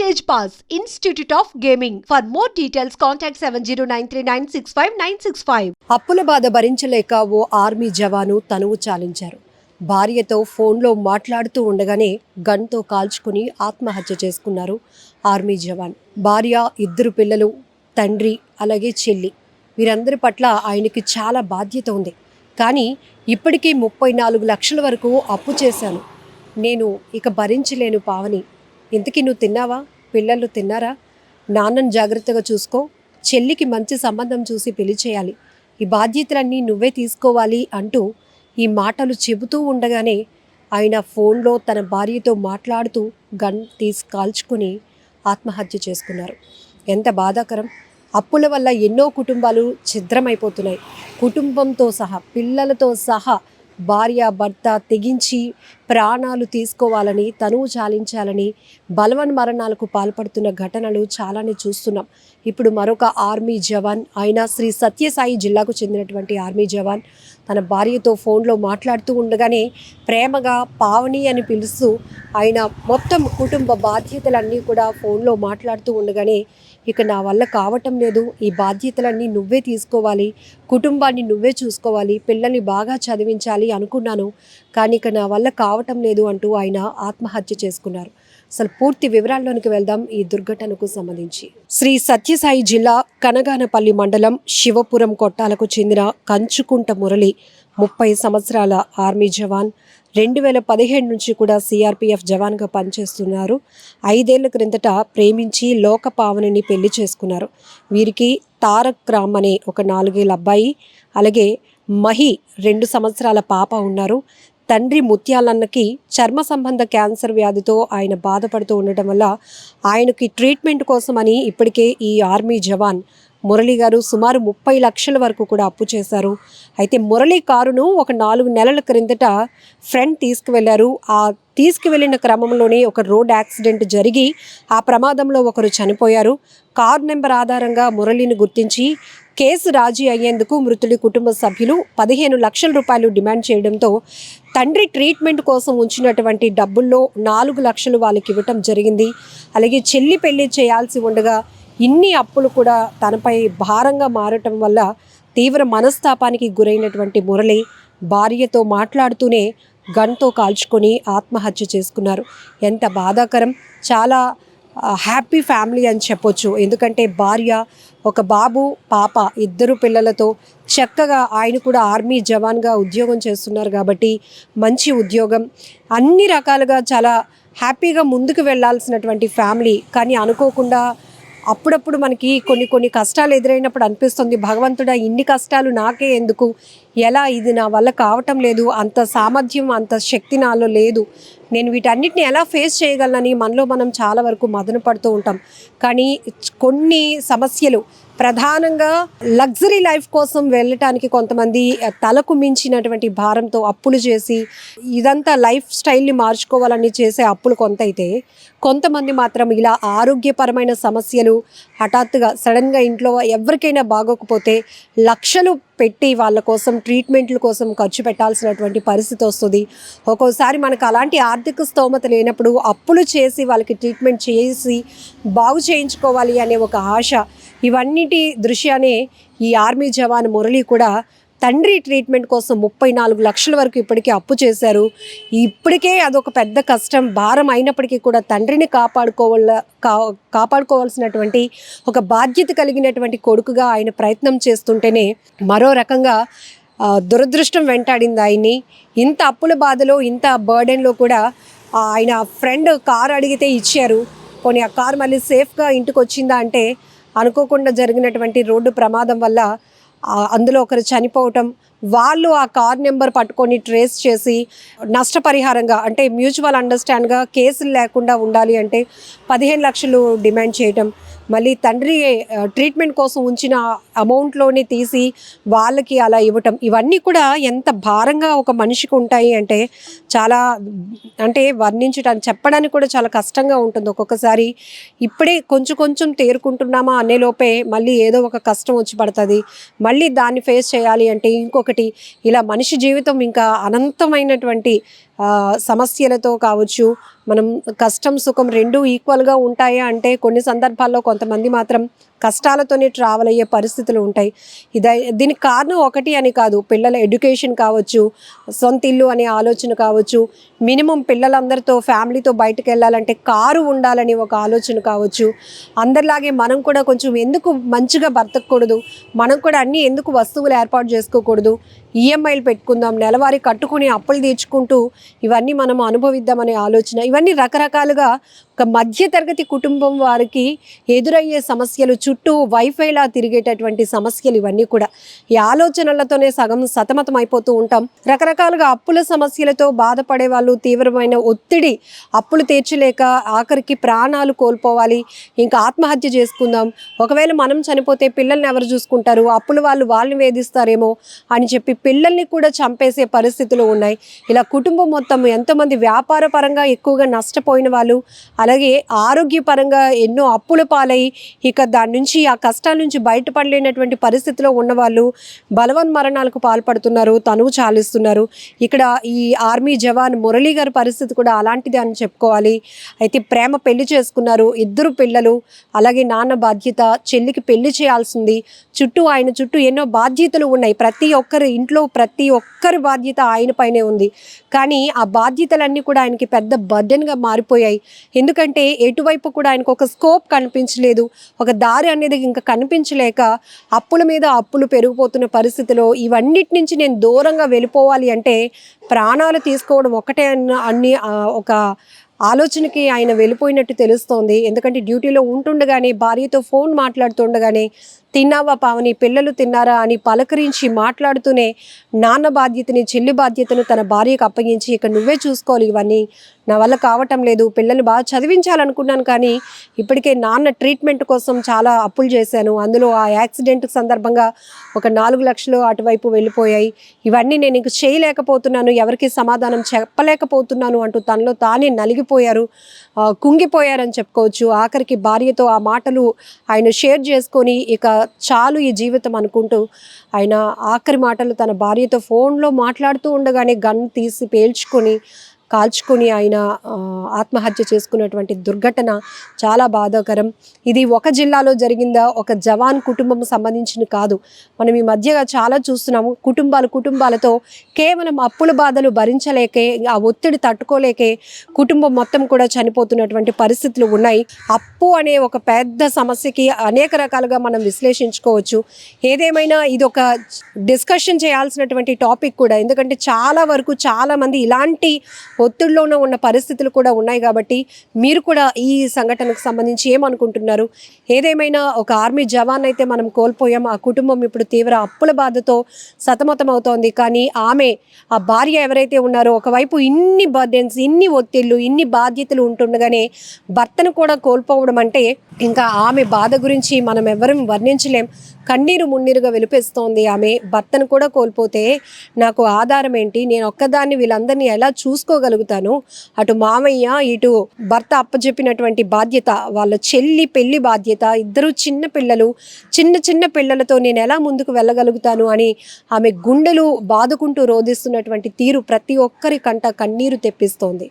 Stage Pass, Institute of Gaming. For more details, contact 7093965965. అప్పుల బాధ భరించలేక ఓ ఆర్మీ జవాను తనువు చాలించారు. భార్యతో ఫోన్లో మాట్లాడుతూ ఉండగానే గన్తో కాల్చుకుని ఆత్మహత్య చేసుకున్నారు ఆర్మీ జవాన్. భార్య, 2 పిల్లలు, తండ్రి, అలాగే చెల్లి వీరందరి పట్ల ఆయనకి చాలా బాధ్యత ఉంది. కానీ ఇప్పటికీ 34 లక్షల వరకు అప్పు చేశాను. నేను ఇక భరించలేను పావని. ఇంతకీ నువ్వు తిన్నావా? పిల్లలు తిన్నారా? నాన్నను జాగ్రత్తగా చూసుకో. చెల్లికి మంచి సంబంధం చూసి పెళ్లి చేయాలి. ఈ బాధ్యతలన్నీ నువ్వే తీసుకోవాలి అంటూ ఈ మాటలు చెబుతూ ఉండగానే ఆయన ఫోన్లో తన భార్యతో మాట్లాడుతూ గన్ తీసి కాల్చుకుని ఆత్మహత్య చేసుకున్నారు. ఎంత బాధాకరం. అప్పుల వల్ల ఎన్నో కుటుంబాలు ఛిద్రమైపోతున్నాయి. కుటుంబంతో సహా, పిల్లలతో సహా భార్య, భర్త తెగించి ప్రాణాలు తీసుకోవాలని, తనువు చాలించాలని బలవన్ మరణాలకు పాల్పడుతున్న ఘటనలు చాలానే చూస్తున్నాం. ఇప్పుడు మరొక ఆర్మీ జవాన్, ఆయన శ్రీ సత్యసాయి జిల్లాకు చెందినటువంటి ఆర్మీ జవాన్ తన భార్యతో ఫోన్లో మాట్లాడుతూ ఉండగానే ప్రేమగా పావని అని పిలుస్తూ ఆయన మొత్తం కుటుంబ బాధ్యతలన్నీ కూడా ఫోన్లో మాట్లాడుతూ ఉండగానే ఇక నా వల్ల కావటం లేదు, ఈ బాధ్యతలన్నీ నువ్వే తీసుకోవాలి, కుటుంబాన్ని నువ్వే చూసుకోవాలి, పిల్లల్ని బాగా చదివించాలి అనుకున్నాను, కానీ ఇక నా వల్ల కావటం లేదు అంటూ ఆయన ఆత్మహత్య చేసుకున్నారు. అసలు పూర్తి వివరాల్లోనికి వెళ్దాం ఈ దుర్ఘటనకు సంబంధించి. శ్రీ సత్యసాయి జిల్లా కనగానపల్లి మండలం శివపురం కొట్టాలకు చెందిన కంచుకుంట మురళి 30 సంవత్సరాల ఆర్మీ జవాన్. 2017 నుంచి కూడా సిఆర్పిఎఫ్ జవాన్గా పనిచేస్తున్నారు. 5 ఏళ్ల క్రిందట ప్రేమించి లోకపావనిని పెళ్లి చేసుకున్నారు. వీరికి తారక్ రామ్ అనే ఒక 4 ఏళ్ల అబ్బాయి, అలాగే మహి 2 సంవత్సరాల పాప ఉన్నారు. తండ్రి ముత్యాలన్నకి చర్మ సంబంధ క్యాన్సర్ వ్యాధితో ఆయన బాధపడుతూ ఉండటం వల్ల ఆయనకి ట్రీట్మెంట్ కోసమని ఇప్పటికే ఈ ఆర్మీ జవాన్ మురళి గారు సుమారు 30 లక్షల వరకు కూడా అప్పు చేశారు. అయితే మురళి కారును ఒక 4 నెలల క్రిందట ఫ్రెండ్ తీసుకువెళ్లారు. ఆ తీసుకువెళ్ళిన క్రమంలోనే ఒక రోడ్ యాక్సిడెంట్ జరిగి ఆ ప్రమాదంలో ఒకరు చనిపోయారు. కార్ నెంబర్ ఆధారంగా మురళిని గుర్తించి కేసు రాజీ అయ్యేందుకు మృతుడి కుటుంబ సభ్యులు 15 లక్షల రూపాయలు డిమాండ్ చేయడంతో తండ్రి ట్రీట్మెంట్ కోసం ఉంచినటువంటి డబ్బుల్లో 4 లక్షలు వాళ్ళకి ఇవ్వటం జరిగింది. అలాగే చెల్లి పెళ్లి చేయాల్సి ఉండగా ఇన్ని అప్పులు కూడా తనపై భారంగా మారటం వల్ల తీవ్ర మనస్తాపానికి గురైనటువంటి మురళి భార్యతో మాట్లాడుతూనే గన్తో కాల్చుకొని ఆత్మహత్య చేసుకున్నారు. ఎంత బాధాకరం. చాలా హ్యాపీ ఫ్యామిలీ అని చెప్పొచ్చు. ఎందుకంటే భార్య, ఒక బాబు, పాప, 2 పిల్లలతో చక్కగా ఆయన కూడా ఆర్మీ జవాన్గా ఉద్యోగం చేస్తున్నారు కాబట్టి మంచి ఉద్యోగం, అన్ని రకాలుగా చాలా హ్యాపీగా ముందుకు వెళ్ళాల్సినటువంటి ఫ్యామిలీ. కానీ అనుకోకుండా అప్పుడప్పుడు మనకి కొన్ని కష్టాలు ఎదురైనప్పుడు అనిపిస్తుంది, భగవంతుడా ఇన్ని కష్టాలు నాకే ఎందుకు, ఎలా, ఇది నా వల్ల కావటం లేదు, అంత సామర్థ్యం, అంత శక్తి నాలో లేదు, నేను వీటన్నిటిని ఎలా ఫేస్ చేయగలనని మనలో మనం చాలా వరకు మదన పడుతూ ఉంటాం. కానీ కొన్ని సమస్యలు ప్రధానంగా లగ్జరీ లైఫ్ కోసం వెళ్ళటానికి కొంతమంది తలకు మించినటువంటి భారంతో అప్పులు చేసి ఇదంతా లైఫ్ స్టైల్ని మార్చుకోవాలని చేసే అప్పులు కొంత అయితే, కొంతమంది మాత్రం ఇలా ఆరోగ్యపరమైన సమస్యలు హఠాత్తుగా సడన్గా ఇంట్లో ఎవరికైనా బాగోకపోతే లక్షలు పెట్టి వాళ్ళ కోసం ట్రీట్మెంట్ల కోసం ఖర్చు పెట్టాల్సినటువంటి పరిస్థితి వస్తుంది. ఒక్కోసారి మనకు అలాంటి ఆర్థిక స్తోమత లేనప్పుడు అప్పులు చేసి వాళ్ళకి ట్రీట్మెంట్ చేసి బాగు చేయించుకోవాలి అనే ఒక ఆశ, ఇవన్నిటి దృశ్యానే ఈ ఆర్మీ జవాన్ మురళి కూడా తండ్రి ట్రీట్మెంట్ కోసం 34 లక్షల వరకు ఇప్పటికీ అప్పు చేశారు. ఇప్పటికే అదొక పెద్ద కష్టం, భారం అయినప్పటికీ కూడా తండ్రిని కాపాడుకోవాల్సినటువంటి ఒక బాధ్యత కలిగినటువంటి కొడుకుగా ఆయన ప్రయత్నం చేస్తుంటేనే మరో రకంగా దురదృష్టం వెంటాడింది ఆయన్ని. ఇంత అప్పుల బాధలో, ఇంత బర్డెన్లో కూడా ఆయన ఫ్రెండ్ కారు అడిగితే ఇచ్చారు. పోనీ ఆ కారు మళ్ళీ సేఫ్గా ఇంటికి వచ్చిందా అంటే అనుకోకుండా జరిగినటువంటి రోడ్డు ప్రమాదం వల్ల అందులో ఒకరు చనిపోవటం, వాళ్ళు ఆ కార్ నెంబర్ పట్టుకొని ట్రేస్ చేసి నష్టపరిహారంగా, అంటే మ్యూచువల్ అండర్స్టాండ్గా కేసులు లేకుండా ఉండాలి అంటే 15 లక్షలు డిమాండ్ చేయటం, మళ్ళీ తండ్రి ట్రీట్మెంట్ కోసం ఉంచిన అమౌంట్లోనే తీసి వాళ్ళకి అలా ఇవ్వటం, ఇవన్నీ కూడా ఎంత భారంగా ఒక మనిషికి ఉంటాయి అంటే చాలా, అంటే వర్ణించడానికి, చెప్పడానికి కూడా చాలా కష్టంగా ఉంటుంది ఒక్కొక్కసారి. ఇప్పుడే కొంచెం తేరుకుంటున్నామా అనేలోపే మళ్ళీ ఏదో ఒక కష్టం వచ్చి పడుతుంది, మళ్ళీ దాన్ని ఫేస్ చేయాలి అంటే ఇంకొకటి, ఇలా మనిషి జీవితం ఇంకా అనంతమైనటువంటి సమస్యలతో కావచ్చు, మనం కష్టం సుఖం రెండూ ఈక్వల్గా ఉంటాయా అంటే కొన్ని సందర్భాల్లో కొంతమంది మాత్రం కష్టాలతోనే ట్రావెల్ అయ్యే పరిస్థితులు ఉంటాయి. దీనికి కారణం ఒకటి అని కాదు, పిల్లల ఎడ్యుకేషన్ కావచ్చు, సొంత ఇల్లు అనే ఆలోచన కావచ్చు, మినిమం పిల్లలందరితో ఫ్యామిలీతో బయటకు వెళ్ళాలంటే కారు ఉండాలని ఒక ఆలోచన కావచ్చు. అందరిలాగే మనం కూడా కొంచెం ఎందుకు మంచిగా బ్రతకూడదు, మనం కూడా అన్నీ ఎందుకు వస్తువులు ఏర్పాటు చేసుకోకూడదు, ఈఎంఐలు పెట్టుకుందాం, నెలవారీ కట్టుకుని అప్పులు తీర్చుకుంటూ ఇవన్నీ మనం అనుభవిద్దామనే ఆలోచన, ఇవన్నీ రకరకాలుగా ఒక మధ్యతరగతి కుటుంబం వారికి ఎదురయ్యే సమస్యలు, చుట్టూ వైఫైలా తిరిగేటటువంటి సమస్యలు, ఇవన్నీ కూడా ఈ ఆలోచనలతోనే సగం సతమతం అయిపోతూ ఉంటాం. రకరకాలుగా అప్పుల సమస్యలతో బాధపడే వాళ్ళు, తీవ్రమైన ఒత్తిడి, అప్పులు తీర్చలేక ఆఖరికి ప్రాణాలు కోల్పోవాలి, ఇంకా ఆత్మహత్య చేసుకుందాం, ఒకవేళ మనం చనిపోతే పిల్లల్ని ఎవరు చూసుకుంటారు, అప్పుల వాళ్ళు వాళ్ళని వేధిస్తారేమో అని చెప్పి పిల్లల్ని కూడా చంపేసే పరిస్థితులు ఉన్నాయి. ఇలా కుటుంబం మొత్తం ఎంతోమంది వ్యాపార పరంగా ఎక్కువగా నష్టపోయిన వాళ్ళు, అలాగే ఆరోగ్యపరంగా ఎన్నో అప్పుల పాలై ఇక దాని నుంచి ఆ కష్టాల నుంచి బయటపడలేనటువంటి పరిస్థితిలో ఉన్నవాళ్ళు బలవన్మరణాలకు పాల్పడుతున్నారు, తనువు చాలిస్తున్నారు. ఇక్కడ ఈ ఆర్మీ జవాన్ మురళీ గారి పరిస్థితి కూడా అలాంటిది అని చెప్పుకోవాలి. అయితే ప్రేమ పెళ్లి చేసుకున్నారు, 2 పిల్లలు, అలాగే నాన్న బాధ్యత, చెల్లికి పెళ్లి చేయాల్సింది, ఆయన చుట్టూ ఎన్నో బాధ్యతలు ఉన్నాయి. ప్రతి ఒక్కరి ఇంట్లో ప్రతి ఒక్కరి బాధ్యత ఆయన పైనే ఉంది. కానీ ఆ బాధ్యతలన్నీ కూడా ఆయనకి పెద్ద బర్డెన్గా మారిపోయాయి. ఎందుకంటే ఎటువైపు కూడా ఆయనకు ఒక స్కోప్ కనిపించలేదు, ఒక దారి అనేది ఇంకా కనిపించలేక అప్పుల మీద అప్పులు పెరిగిపోతున్న పరిస్థితిలో ఇవన్నిటి నుంచి నేను దూరంగా వెళ్ళిపోవాలి అంటే ప్రాణాలు తీసుకోవడం ఒకటే అన్ని ఒక ఆలోచనకి ఆయన వెళ్ళిపోయినట్టు తెలుస్తోంది. ఎందుకంటే డ్యూటీలో ఉంటుండగానే భార్యతో ఫోన్ మాట్లాడుతుండగానే తిన్నావా పావని, పిల్లలు తిన్నారా అని పలకరించి మాట్లాడుతూనే నాన్న బాధ్యతని, చెల్లి బాధ్యతను తన భార్యకు అప్పగించి ఇక నువ్వే చూసుకోవాలి, ఇవన్నీ నా వల్ల కావటం లేదు, పిల్లల్ని బాగా చదివించాలనుకున్నాను కానీ ఇప్పటికే నాన్న ట్రీట్మెంట్ కోసం చాలా అప్పులు చేశాను, అందులో ఆ యాక్సిడెంట్ సందర్భంగా ఒక 4 లక్షలు అటువైపు వెళ్ళిపోయాయి, ఇవన్నీ నేను ఇంక చేయలేకపోతున్నాను, ఎవరికి సమాధానం చెప్పలేకపోతున్నాను అంటూ తనలో తానే నలిగిపోయారు, కుంగిపోయారని చెప్పుకోవచ్చు. ఆఖరికి భార్యతో ఆ మాటలు ఆయన షేర్ చేసుకొని ఇక చాలు ఈ జీవితం అనుకుంటూ ఆయన ఆఖరి మాటలు తన భార్యతో ఫోన్లో మాట్లాడుతూ ఉండగానే గన్ తీసి కాల్చుకొని ఆయన ఆత్మహత్య చేసుకున్నటువంటి దుర్ఘటన చాలా బాధాకరం. ఇది ఒక జిల్లాలో జరిగిందా, ఒక జవాన్ కుటుంబం సంబంధించిన కాదు, మనం ఈ మధ్యగా చాలా చూస్తున్నాము. కుటుంబాలతో కేవలం అప్పుల బాధలు భరించలేకే, ఆ ఒత్తిడి తట్టుకోలేకే కుటుంబం మొత్తం కూడా చనిపోతున్నటువంటి పరిస్థితులు ఉన్నాయి. అప్పు అనే ఒక పెద్ద సమస్యకి అనేక రకాలుగా మనం విశ్లేషించుకోవచ్చు. ఏదేమైనా ఇది ఒక డిస్కషన్ చేయాల్సినటువంటి టాపిక్ కూడా, ఎందుకంటే చాలా వరకు చాలామంది ఇలాంటి ఒత్తిడిలోనే ఉన్న పరిస్థితులు కూడా ఉన్నాయి. కాబట్టి మీరు కూడా ఈ సంఘటనకు సంబంధించి ఏమనుకుంటున్నారు? ఏదేమైనా ఒక ఆర్మీ జవాన్ అయితే మనం కోల్పోయాం, ఆ కుటుంబం ఇప్పుడు తీవ్ర అప్పుల బాధతో సతమతం అవుతోంది. కానీ ఆ భార్య ఎవరైతే ఉన్నారో ఒకవైపు ఇన్ని బర్డెన్స్, ఇన్ని ఒత్తిళ్ళు, ఇన్ని బాధ్యతలు ఉంటుండగానే భర్తను కూడా కోల్పోవడం అంటే ఇంకా ఆమె బాధ గురించి మనం ఎవరం వర్ణించలేం. కన్నీరు మున్నీరుగా వెలిపేస్తోంది ఆమె. భర్తను కూడా కోల్పోతే నాకు ఆధారం ఏంటి, నేను ఒక్కదాన్ని వీళ్ళందరినీ ఎలా చూసుకోగలుగుతాను, అటు మామయ్య ఇటు భర్త అప్పచెప్పినటువంటి బాధ్యత, వాళ్ళ చెల్లి పెళ్లి బాధ్యత, 2 చిన్న పిల్లలతో నేను ఎలా ముందుకు వెళ్ళగలుగుతాను అని ఆమె గుండెలు బాదుకుంటూ రోధిస్తున్నటువంటి తీరు ప్రతి ఒక్కరి కంట కన్నీరు తెప్పిస్తోంది.